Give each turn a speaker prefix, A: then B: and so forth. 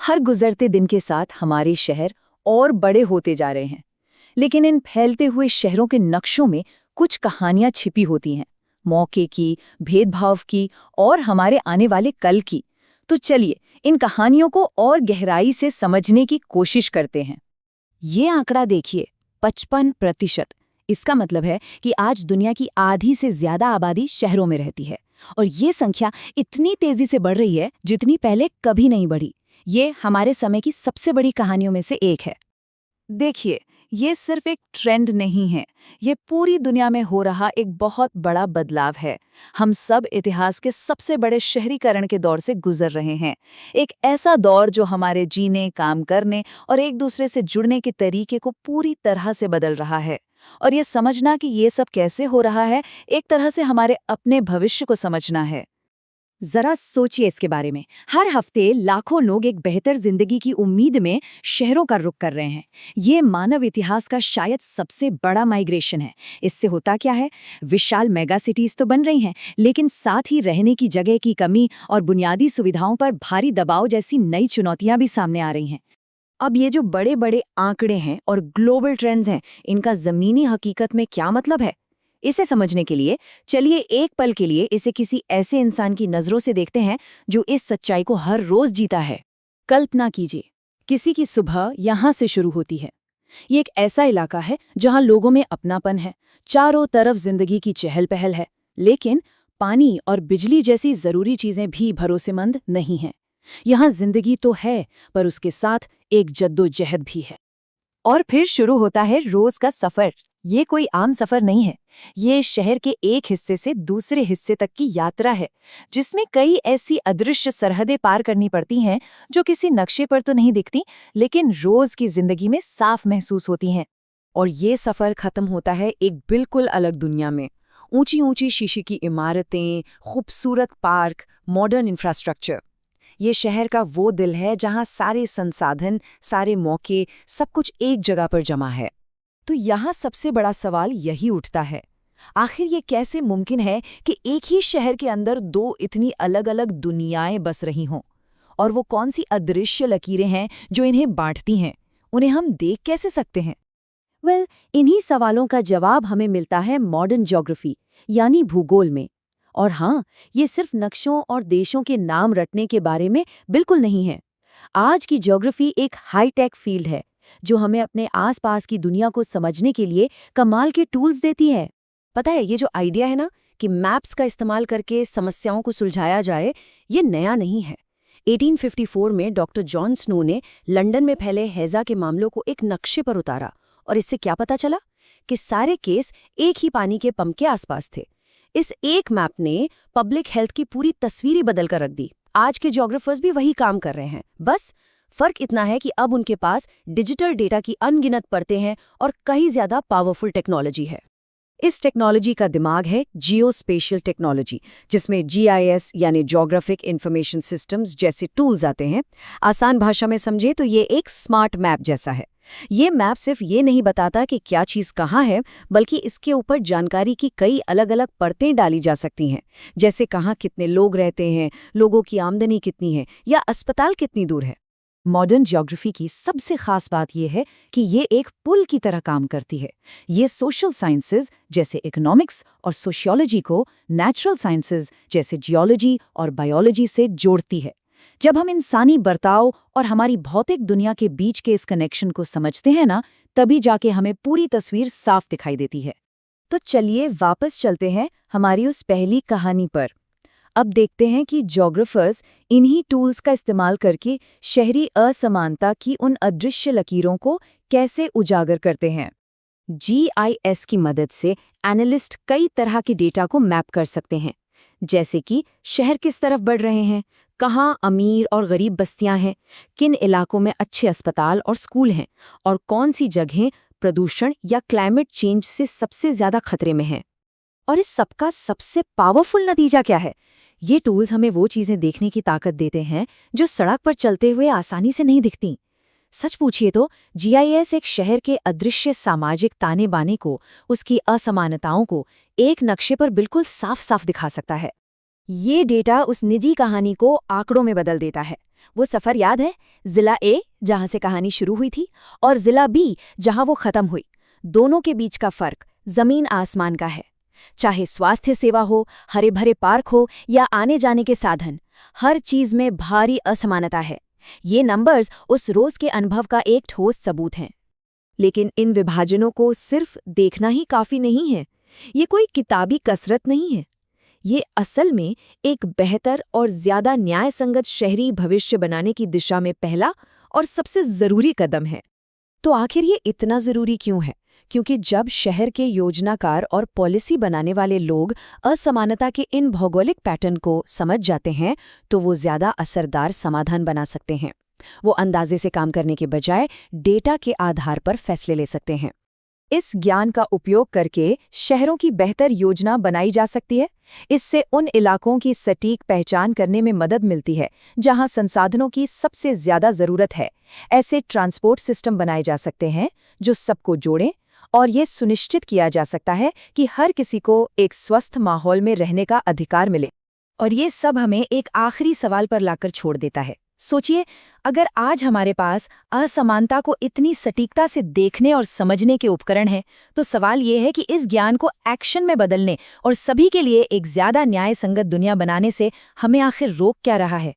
A: हर गुजरते दिन के साथ हमारे शहर और बड़े होते जा रहे हैं, लेकिन इन फैलते हुए शहरों के नक्शों में कुछ कहानियां छिपी होती हैं, मौके की, भेदभाव की और हमारे आने वाले कल की। तो चलिए इन कहानियों को और गहराई से समझने की कोशिश करते हैं। ये आंकड़ा देखिए, 55%। इसका मतलब है कि आज दुनिया की आधी से ज्यादा आबादी शहरों में रहती है, और ये संख्या इतनी तेजी से बढ़ रही है जितनी पहले कभी नहीं बढ़ी। ये हमारे समय की सबसे बड़ी कहानियों में से एक है। देखिए, ये सिर्फ एक ट्रेंड नहीं है, ये पूरी दुनिया में हो रहा एक बहुत बड़ा बदलाव है। हम सब इतिहास के सबसे बड़े शहरीकरण के दौर से गुजर रहे हैं। एक ऐसा दौर जो हमारे जीने, काम करने और एक दूसरे से जुड़ने के तरीके को पूरी तरह से बदल रहा है। और ये समझना कि ये सब कैसे हो रहा है, एक तरह से हमारे अपने भविष्य को समझना है। जरा सोचिए इसके बारे में। हर हफ्ते लाखों लोग एक बेहतर जिंदगी की उम्मीद में शहरों का रुख कर रहे हैं। ये मानव इतिहास का शायद सबसे बड़ा माइग्रेशन है। इससे होता क्या है? विशाल मेगा सिटीज तो बन रही हैं, लेकिन साथ ही रहने की जगह की कमी और बुनियादी सुविधाओं पर भारी दबाव जैसी नई चुनौतियां भी सामने आ रही हैं। अब ये जो बड़े बड़े आंकड़े हैं और ग्लोबल ट्रेंड्स हैं, इनका जमीनी हकीकत में क्या मतलब है? इसे समझने के लिए चलिए एक पल के लिए इसे किसी ऐसे इंसान की नज़रों से देखते हैं जो इस सच्चाई को हर रोज जीता है। कल्पना कीजिए, किसी की सुबह यहाँ से शुरू होती है। ये एक ऐसा इलाका है जहाँ लोगों में अपनापन है, चारों तरफ जिंदगी की चहल पहल है, लेकिन पानी और बिजली जैसी जरूरी चीजें भी भरोसेमंद नहीं हैं। यहाँ जिंदगी तो है, पर उसके साथ एक जद्दोजहद भी है। और फिर शुरू होता है रोज का सफर। ये कोई आम सफर नहीं है, ये शहर के एक हिस्से से दूसरे हिस्से तक की यात्रा है, जिसमें कई ऐसी अदृश्य सरहदें पार करनी पड़ती हैं जो किसी नक्शे पर तो नहीं दिखती, लेकिन रोज की जिंदगी में साफ महसूस होती हैं। और ये सफर खत्म होता है एक बिल्कुल अलग दुनिया में। ऊंची ऊंची शीशे की इमारतें, खूबसूरत पार्क, मॉडर्न इंफ्रास्ट्रक्चर। ये शहर का वो दिल है जहाँ सारे संसाधन, सारे मौके, सब कुछ एक जगह पर जमा है। तो यहाँ सबसे बड़ा सवाल यही उठता है, आखिर ये कैसे मुमकिन है कि एक ही शहर के अंदर दो इतनी अलग अलग दुनियाएं बस रही हों? और वो कौन सी अदृश्य लकीरें हैं जो इन्हें बांटती हैं? उन्हें हम देख कैसे सकते हैं? इन्हीं सवालों का जवाब हमें मिलता है मॉडर्न ज्योग्राफी, यानी भूगोल में। और हाँ, ये सिर्फ नक्शों और देशों के नाम रटने के बारे में बिल्कुल नहीं है। आज की ज्योग्राफी एक हाईटेक फील्ड है जो हमें अपने आसपास की दुनिया को समझने के लिए कमाल के टूल्स देती है। पता है, ये जो आइडिया है ना कि मैप्स का इस्तेमाल करके समस्याओं को सुलझाया जाए, ये नया नहीं है। 1854 में डॉक्टर जॉन स्नो ने लंदन में फैले हैजा के मामलों को एक नक्शे पर उतारा, और इससे क्या पता चला कि सारे केस एक ही पानी के पंप के आसपास थे। इस एक मैप ने पब्लिक हेल्थ की पूरी तस्वीर ही बदल कर रख दी। आज के ज्योग्राफर्स भी वही काम कर रहे हैं, बस फर्क इतना है कि अब उनके पास डिजिटल डेटा की अनगिनत परतें हैं और कहीं ज्यादा पावरफुल टेक्नोलॉजी है। इस टेक्नोलॉजी का दिमाग है जियोस्पेशियल टेक्नोलॉजी, जिसमें जीआईएस यानी ज्योग्राफिक इंफॉर्मेशन सिस्टम्स जैसे टूल्स आते हैं। आसान भाषा में समझे तो ये एक स्मार्ट मैप जैसा है। ये मैप सिर्फ ये नहीं बताता कि क्या चीज़ कहाँ है, बल्कि इसके ऊपर जानकारी की कई अलग अलग परतें डाली जा सकती हैं, जैसे कहाँ कितने लोग रहते हैं, लोगों की आमदनी कितनी है, या अस्पताल कितनी दूर है। मॉडर्न ज्योग्राफी की सबसे खास बात यह है कि ये एक पुल की तरह काम करती है। ये सोशल साइंसेज जैसे इकोनॉमिक्स और सोशियोलॉजी को नेचुरल साइंसेज जैसे जियोलॉजी और बायोलॉजी से जोड़ती है। जब हम इंसानी बर्ताव और हमारी भौतिक दुनिया के बीच के इस कनेक्शन को समझते हैं ना, तभी जाके हमें पूरी तस्वीर साफ दिखाई देती है। तो चलिए वापस चलते हैं हमारी उस पहली कहानी पर। अब देखते हैं कि ज्योग्राफर्स इन्हीं टूल्स का इस्तेमाल करके शहरी असमानता की उन अदृश्य लकीरों को कैसे उजागर करते हैं। जीआईएस की मदद से एनालिस्ट कई तरह के डेटा को मैप कर सकते हैं, जैसे कि शहर किस तरफ बढ़ रहे हैं, कहाँ अमीर और गरीब बस्तियां हैं, किन इलाकों में अच्छे अस्पताल और स्कूल हैं, और कौन सी जगहें प्रदूषण या क्लाइमेट चेंज से सबसे ज्यादा खतरे में हैं। और इस सबका सबसे पावरफुल नतीजा क्या है? ये टूल्स हमें वो चीजें देखने की ताकत देते हैं जो सड़क पर चलते हुए आसानी से नहीं दिखती। सच पूछिए तो जीआईएस एक शहर के अदृश्य सामाजिक ताने बाने को, उसकी असमानताओं को एक नक्शे पर बिल्कुल साफ साफ दिखा सकता है। ये डेटा उस निजी कहानी को आंकड़ों में बदल देता है।
B: वो सफ़र याद है? ज़िला ए, जहाँ से कहानी शुरू हुई थी, और ज़िला बी, जहाँ वो ख़त्म हुई। दोनों के बीच का फ़र्क ज़मीन आसमान का है। चाहे स्वास्थ्य सेवा हो, हरे भरे पार्क हो या आने जाने के साधन, हर चीज़ में भारी असमानता है। ये नंबर्स उस रोज़ के अनुभव का एक ठोस सबूत हैं।
A: लेकिन इन विभाजनों को सिर्फ देखना ही काफी नहीं है। ये कोई किताबी कसरत नहीं है। ये असल में एक बेहतर और ज्यादा न्यायसंगत शहरी भविष्य बनाने की दिशा में पहला और सबसे जरूरी कदम है। तो आखिर ये इतना जरूरी क्यों है? क्योंकि जब शहर के योजनाकार और पॉलिसी बनाने वाले लोग असमानता के इन भौगोलिक पैटर्न को समझ जाते हैं, तो वो ज्यादा असरदार समाधान बना सकते हैं। वो अंदाजे से काम करने के बजाय डेटा के आधार पर फैसले ले सकते हैं। इस ज्ञान का उपयोग करके शहरों की बेहतर योजना बनाई जा सकती है। इससे उन इलाकों की सटीक पहचान करने में मदद मिलती है जहां संसाधनों की सबसे ज्यादा जरूरत है। ऐसे ट्रांसपोर्ट सिस्टम बनाए जा सकते हैं जो सबको जोड़ें, और ये सुनिश्चित किया जा सकता है कि हर किसी को एक स्वस्थ माहौल में रहने का अधिकार मिले। और ये सब हमें एक आखिरी सवाल पर लाकर छोड़ देता है। सोचिए, अगर आज हमारे पास असमानता को इतनी सटीकता से देखने और समझने के उपकरण हैं, तो सवाल ये है कि इस ज्ञान को एक्शन में बदलने और सभी के लिए एक ज्यादा न्याय संगत दुनिया बनाने से हमें आखिर रोक क्या रहा है?